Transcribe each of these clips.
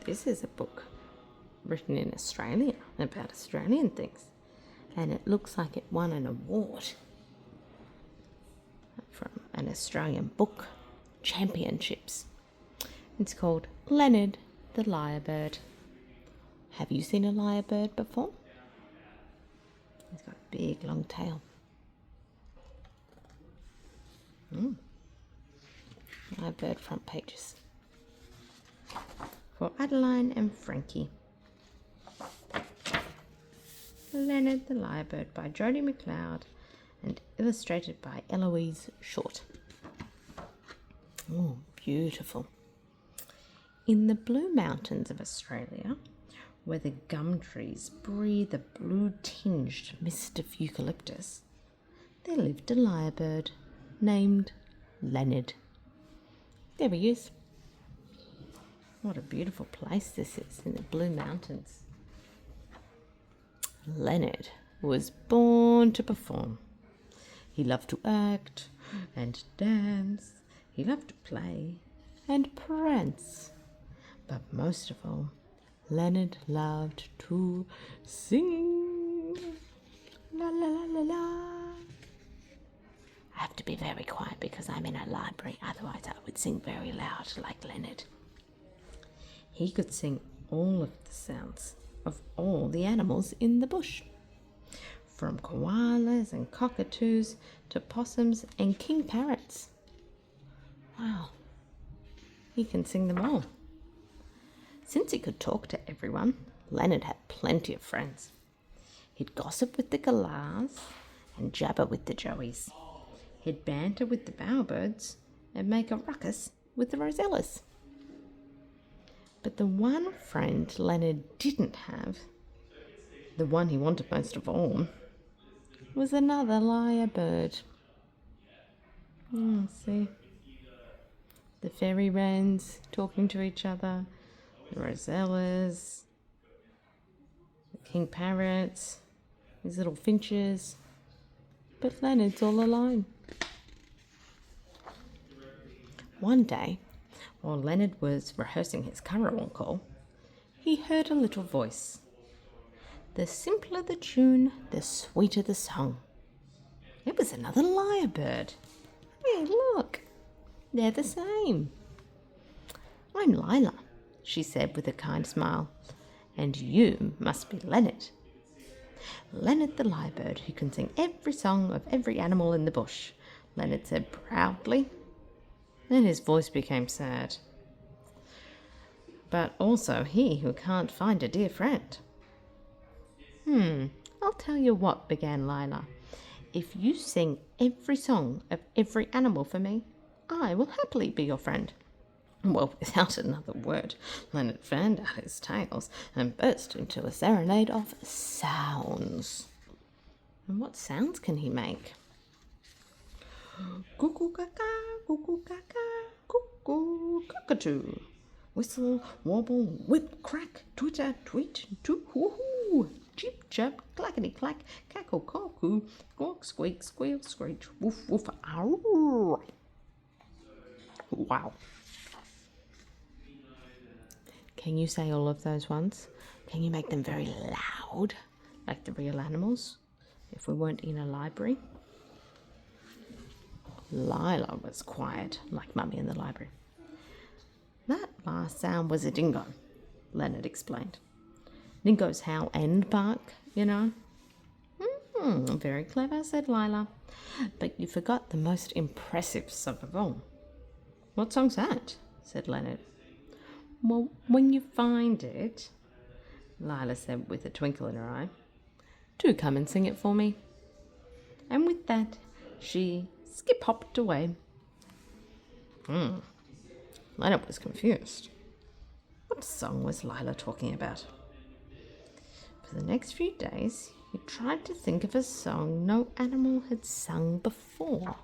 this is a book written in Australia about Australian things. And it looks like it won an award from an Australian book championships. It's called Leonard the Lyrebird. Have you seen a lyrebird before? He's got a big long tail. Lyrebird front pages. For Adeline and Frankie. Leonard the Lyrebird by Jodie McLeod and illustrated by Eloise Short. Oh, beautiful. In the Blue Mountains of Australia, where the gum trees breathe a blue-tinged mist of eucalyptus, there lived a lyrebird named Leonard. There he is. What a beautiful place this is in the Blue Mountains. Leonard was born to perform. He loved to act and dance. He loved to play and prance. But most of all, Leonard loved to sing. La la la la la. I have to be very quiet because I'm in a library, otherwise I would sing very loud like Leonard. He could sing all of the sounds of all the animals in the bush, from koalas and cockatoos to possums and king parrots. Wow, he can sing them all. Since he could talk to everyone, Leonard had plenty of friends. He'd gossip with the galahs and jabber with the joeys. He'd banter with the bowerbirds and make a ruckus with the rosellas. But the one friend Leonard didn't have, the one he wanted most of all, was another lyrebird. See? The fairy wrens talking to each other, the rosellas, the king parrots, his little finches. But Leonard's all alone. One day, while Leonard was rehearsing his currawong call, he heard a little voice. The simpler the tune, the sweeter the song. It was another lyrebird. Hey, look, they're the same. I'm Lila, she said with a kind smile, and you must be Leonard. Leonard the Lyrebird, who can sing every song of every animal in the bush, Leonard said proudly. Then his voice became sad. But also he who can't find a dear friend. I'll tell you what, began Lila. If you sing every song of every animal for me, I will happily be your friend. Well, without another word, Leonard fanned out his tails and burst into a serenade of sounds. And what sounds can he make? Cuckoo caca, cuckoo caca, cuckoo cockatoo. Whistle, wobble, whip, crack, twitter, tweet, toot, hoo-hoo. Chip, chap, clackety clack, cackle, cuckoo, squawk, squeak, squeal, screech, woof, woof, ow. Wow. Can you say all of those ones? Can you make them very loud, like the real animals, if we weren't in a library? Lila was quiet, like Mummy in the library. That last sound was a dingo, Leonard explained. Dingoes howl and bark, you know. Very clever, said Lila. But you forgot the most impressive song of all. What song's that? Said Leonard. Well, when you find it, Lila said with a twinkle in her eye, do come and sing it for me. And with that, she skip-hopped away. Leonard was confused. What song was Lila talking about? For the next few days, he tried to think of a song no animal had sung before.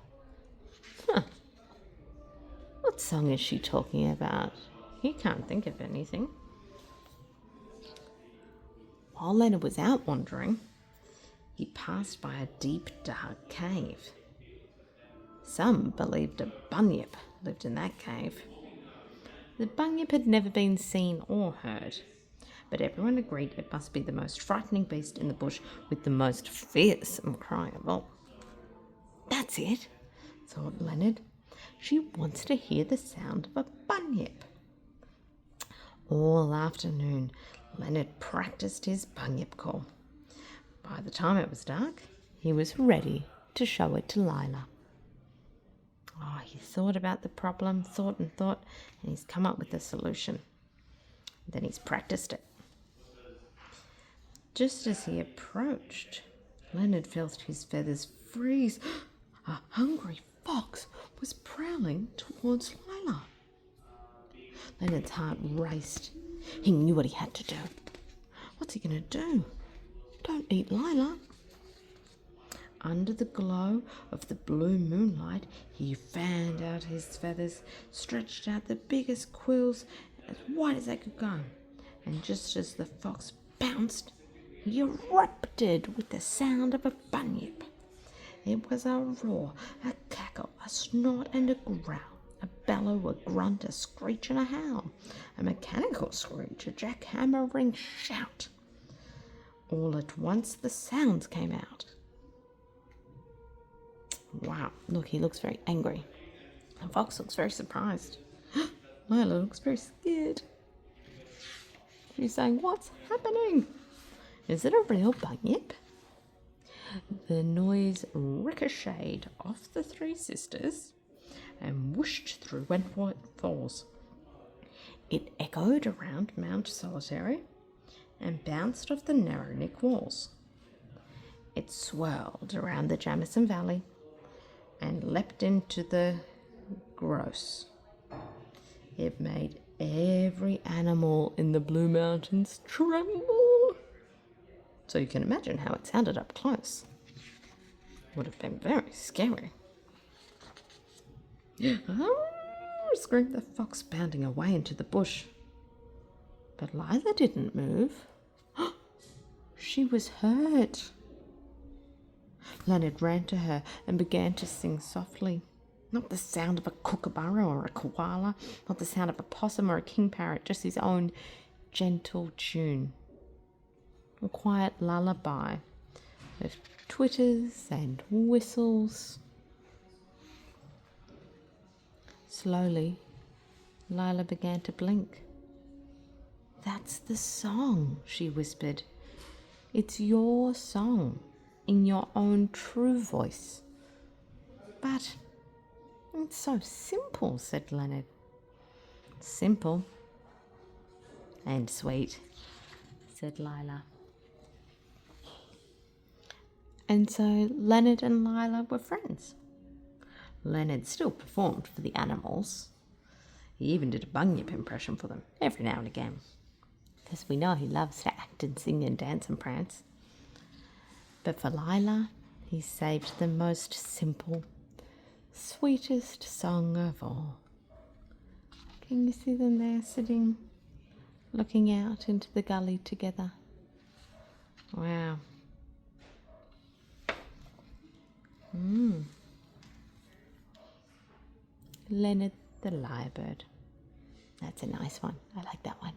What song is she talking about? He can't think of anything. While Leonard was out wandering, he passed by a deep, dark cave. Some believed a bunyip lived in that cave. The bunyip had never been seen or heard, but everyone agreed it must be the most frightening beast in the bush with the most fearsome cry of all. That's it, thought Leonard. She wants to hear the sound of a bunyip. All afternoon, Leonard practiced his bunyip call. By the time it was dark, he was ready to show it to Lila. Oh, he thought about the problem, thought, and he's come up with a solution. Then he's practiced it. Just as he approached, Leonard felt his feathers freeze. A hungry fox was prowling towards Lila. Leonard's heart raced. He knew what he had to do. What's he going to do? Don't eat Lila. Under the glow of the blue moonlight, he fanned out his feathers, stretched out the biggest quills as wide as they could go, and just as the fox bounced, he erupted with the sound of a bunyip. It was a roar, a cackle, a snort and a growl, a bellow, a grunt, a screech and a howl, a mechanical screech, a jackhammering shout. All at once the sounds came out. Wow, look, he looks very angry. The fox looks very surprised. Lila looks very scared. She's saying, "What's happening? Is it a real bunyip?" The noise ricocheted off the three sisters and whooshed through Wentworth Falls. It echoed around Mount Solitary and bounced off the narrow Nick walls. It swirled around the Jamison Valley and leapt into the Gross. It made every animal in the Blue Mountains tremble. So you can imagine how it sounded up close. Would have been very scary. Screamed the fox, bounding away into the bush. But Lila didn't move. She was hurt. Leonard ran to her and began to sing softly. Not the sound of a kookaburra or a koala, not the sound of a possum or a king parrot, just his own gentle tune. A quiet lullaby of twitters and whistles. Slowly, Lila began to blink. "That's the song," she whispered. "It's your song, in your own true voice." "But it's so simple," said Leonard. "Simple and sweet," said Lila. And so Leonard and Lila were friends. Leonard still performed for the animals. He even did a bunyip impression for them every now and again, because we know he loves to act and sing and dance and prance. But for Lila, he saved the most simple, sweetest song of all. Can you see them there sitting, looking out into the gully together? Wow. Leonard the Lyrebird. That's a nice one. I like that one.